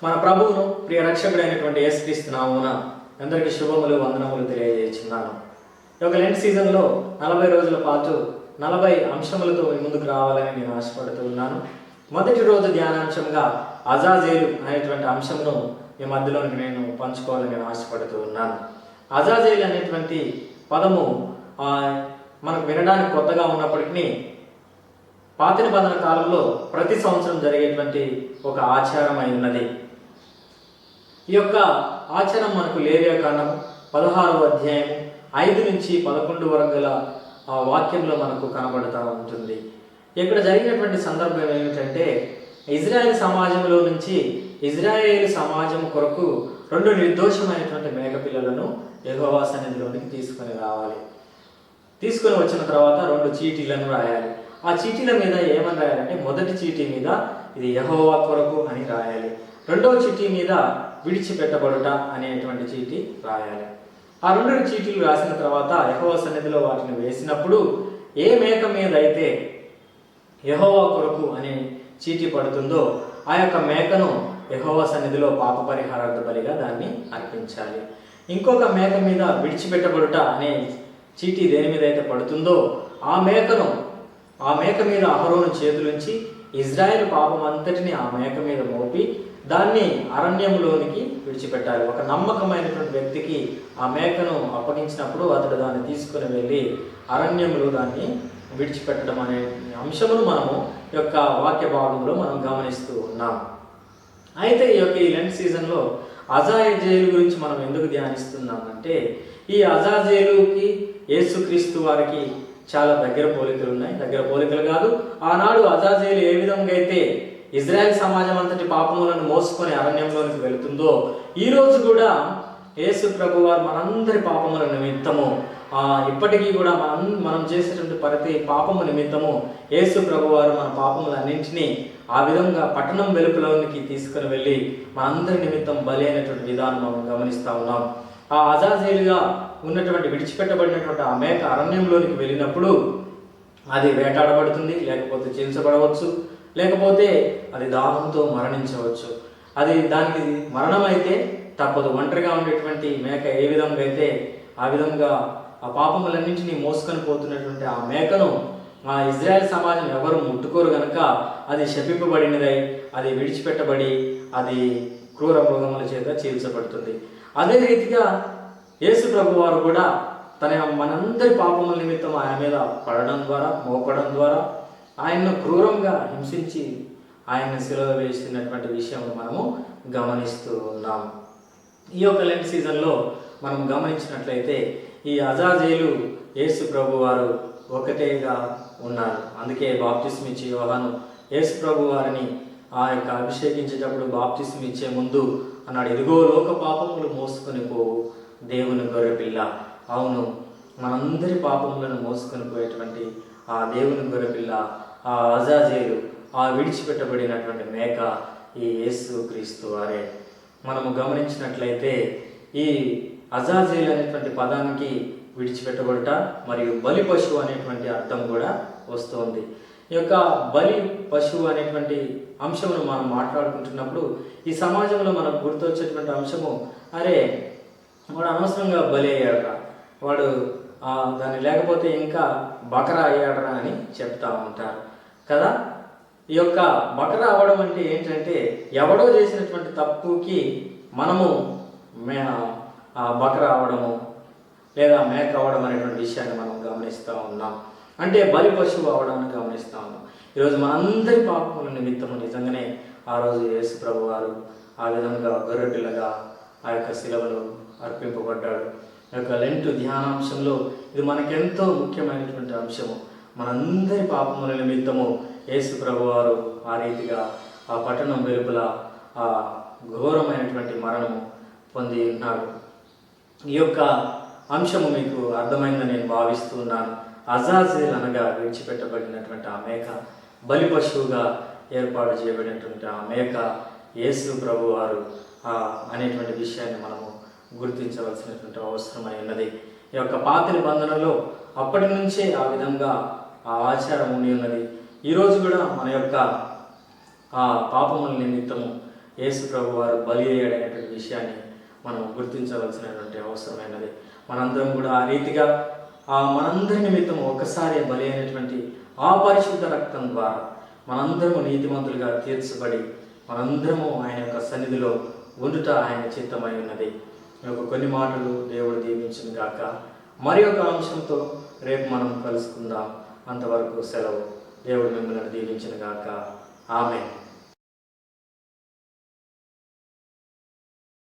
మన ప్రభువును ప్రియ రక్షకుడైనటువంటి యేసుక్రీస్తు నామమున అందరికీ శుభములు వందనములు తెలియజేస్తున్నాను. ఈ యొక్క లెంట్ సీజన్లో 40 రోజుల పాటు 40 అంశములతో మీ ముందుకు రావాలని నేను ఆశపడుతూ ఉన్నాను. మొదటి రోజు ధ్యానాంశంగా అజాజేలు అనేటువంటి అంశమును మీ మధ్యలోనికి నేను పంచుకోవాలని నేను ఆశపడుతూ ఉన్నాను. అజాజేలు అనేటువంటి పదము మనకు వినడానికి కొత్తగా ఉన్నప్పటికీ పాత నిబంధన కాలంలో ప్రతి సంవత్సరం జరిగేటువంటి ఒక ఆచారం అయి ఉన్నది. ఈ యొక్క ఆచారం మనకు లేవియా కాండం 16వ అధ్యాయం 5 నుంచి 11 వరకు గల వాక్యంలో మనకు కనబడుతూ ఉంటుంది. ఇక్కడ జరిగినటువంటి సందర్భం ఏమిటంటే, ఇజ్రాయేల్ సమాజంలో నుంచి ఇజ్రాయేల్ సమాజం కొరకు 2 నిర్దోషమైనటువంటి మేకపిల్లలను యెహోవా సన్నిధిలోనికి తీసుకొని రావాలి. తీసుకొని వచ్చిన తర్వాత 2 చీటీలను రాయాలి. ఆ చీటీల మీద ఏమని రాయాలంటే, మొదటి చీటీ మీద ఇది యెహోవా కొరకు అని రాయాలి. రెండవ చీటీ మీద విడిచిపెట్టబడుట అనేటువంటి చీటీ రాయాలి. ఆ 2 చీటీలు రాసిన తర్వాత యెహోవా సన్నిధిలో వాటిని వేసినప్పుడు ఏ మేక మీద అయితే యెహోవా కొరకు అనే చీటీ పడుతుందో ఆ యొక్క మేకను యెహోవా సన్నిధిలో పాప పరిహారార్థ బలిగా దాన్ని అర్పించాలి. ఇంకొక మేక మీద విడిచిపెట్టబడుట అనే చీటీ దేని మీద అయితే పడుతుందో ఆ మేక మీద అహరోను చేతులుంచి ఇజ్రాయేల్ పాపం అంతటిని ఆ మేక మీద మోపి దాన్ని అరణ్యంలోనికి విడిచిపెట్టాలి. ఒక నమ్మకమైనటువంటి వ్యక్తికి ఆ మేకను అప్పగించినప్పుడు అతడు దాన్ని తీసుకుని వెళ్ళి అరణ్యంలో దాన్ని విడిచిపెట్టడం అనే అంశమును మనము యొక్క వాక్య భాగంలో మనం గమనిస్తూ ఉన్నాం. అయితే ఈ లెంట్ సీజన్లో అజాజేలు గురించి మనం ఎందుకు ధ్యానిస్తున్నామంటే, ఈ అజాజేలుకి యేసుక్రీస్తు వారికి చాలా దగ్గర పోలికలు ఉన్నాయి. దగ్గర పోలికలు కాదు, ఆనాడు అజాజేలు ఏ విధంగా అయితే ఇజ్రాయెల్ సమాజం అంతటి పాపములను మోసుకొని అరణ్యంలోనికి వెళుతుందో ఈ రోజు కూడా యేసు ప్రభు వారు మనందరి పాపముల నిమిత్తము ఇప్పటికీ కూడా మనం చేసేటువంటి ప్రతి పాపము నిమిత్తము యేసు ప్రభు వారు మన పాపములన్నింటినీ ఆ విధంగా పట్టణం వెలుపలోనికి తీసుకుని వెళ్ళి మనందరి నిమిత్తం బలి అయినటువంటి విధానం మనం గమనిస్తూ ఉన్నాం. ఆ అజాజేలుగా ఉన్నటువంటి విడిచిపెట్టబడినటువంటి ఆ మేక అరణ్యంలోనికి వెళ్ళినప్పుడు అది వేటాడబడుతుంది, లేకపోతే చీల్చబడవచ్చు, లేకపోతే అది దాహంతో మరణించవచ్చు. అది దానికి మరణం అయితే తప్పదు. ఒంటరిగా ఉండేటువంటి మేక ఏ విధంగా అయితే ఆ విధంగా ఆ పాపములన్నింటినీ మోసుకొని పోతున్నటువంటి ఆ మేకను ఆ ఇజ్రాయెల్ సమాజం ఎవరు ముట్టుకోరు కనుక అది శపింపబడినదై అది విడిచిపెట్టబడి అది క్రూర మృగముల చేత చీల్చబడుతుంది. అదే రీతిగా యేసు ప్రభు వారు కూడా మనందరి పాపముల నిమిత్తం ఆయన మీద పడడం ద్వారా మోపడం ద్వారా ఆయన్ను క్రూరంగా హింసించి ఆయన్ని సిలువ వేసినటువంటి విషయం మనము గమనిస్తూ ఉన్నాం. ఈ యొక్క లెంట్ సీజన్లో మనం గమనించినట్లయితే ఈ అజాజేలు యేసు ప్రభు వారు ఒకటేగా ఉన్నారు. అందుకే బాప్తిస్మ ఇచ్చే యోహాను యేసు ప్రభు వారిని ఆ యొక్క అభిషేకించేటప్పుడు బాప్తిస్మ ఇచ్చే ముందు అన్నాడు, ఇదిగో లోక పాపములు మోసుకొని పోవు దేవుని గొర్రెపిల్ల. అవును, మనందరి పాపములను మోసుకొని పోయేటువంటి ఆ దేవుని గొర్రెపిల్ల, ఆ అజాజేలు, ఆ విడిచిపెట్టబడినటువంటి మేక ఈ యేసు క్రీస్తు వారే. మనము గమనించినట్లయితే ఈ అజాజేలు అనేటువంటి పదానికి విడిచిపెట్టబడుట మరియు బలి పశువు అనేటువంటి అర్థం కూడా వస్తుంది. ఈ యొక్క బలి పశువు అనేటువంటి అంశమును మనం మాట్లాడుకుంటున్నప్పుడు ఈ సమాజంలో మనకు గుర్తొచ్చేటువంటి అంశము, అరే వాడు అనవసరంగా బలి అయ్యాడరా, వాడు దాన్ని లేకపోతే ఇంకా బకరా అయ్యాడరా అని చెప్తా ఉంటారు కదా. ఈ యొక్క బకరా అవ్వడం అంటే ఏంటంటే, ఎవడో చేసినటువంటి తప్పుకి మనము బకరా అవ్వడము లేదా మేక అవ్వడం అనేటువంటి విషయాన్ని మనం గమనిస్తూ ఉన్నాం. అంటే బలి పశువు అవ్వడాన్ని గమనిస్తూ ఉన్నాం. ఈరోజు మనందరి పాపముల నిమిత్తము నిజంగానే ఆ రోజు యేసు ప్రభు వారు ఆ విధంగా గొర్రెపిల్లగా ఆ యొక్క శిలువలో అర్పింపబడ్డాడు. ఈ యొక్క లెంటు ధ్యానాంశంలో ఇది మనకెంతో ముఖ్యమైనటువంటి అంశము. మనందరి పాపముల నిమిత్తము యేసు ప్రభు వారు ఆ రీతిగా ఆ పట్టణం వెలుపల ఆ ఘోరమైనటువంటి మరణము పొంది ఉన్నాడు. ఈ యొక్క అంశము మీకు అర్థమైందని నేను భావిస్తూ ఉన్నాను. అజాజేల్ అనగా విడిచిపెట్టబడినటువంటి ఆ మేక, బలి పశువుగా ఏర్పాటు చేయబడినటువంటి ఆ మేక యేసు ప్రభు వారు అనేటువంటి విషయాన్ని మనము గుర్తించవలసినటువంటి అవసరమై ఉన్నది. ఈ యొక్క పాత నిబంధనలో అప్పటి నుంచే ఆ విధంగా ఆ ఆచారం ఉండి ఉన్నది. ఈరోజు కూడా మన యొక్క పాపముల నిమిత్తము యేసు ప్రభు వారు బలి అయ్యాడనేటువంటి విషయాన్ని మనం గుర్తించవలసినటువంటి అవసరమైనది. మనందరం కూడా ఆ రీతిగా మనందరి నిమిత్తం ఒకసారి బలి అయినటువంటి ఆ పరిశుద్ధ రక్తం ద్వారా మనందరము నీతిమంతులుగా తీర్చబడి మనందరము ఆయన యొక్క సన్నిధిలో ఉండుట ఆయన చిత్తమై ఉన్నది. కొన్ని మాటలు దేవుడు దీవించును గాక. మరి ఒక అంశంతో రేపు మనం కలుసుకుందాం. అంతవరకు సెలవు. దేవుడు మిమ్మల్ని దీవించును గాక. ఆమేన్.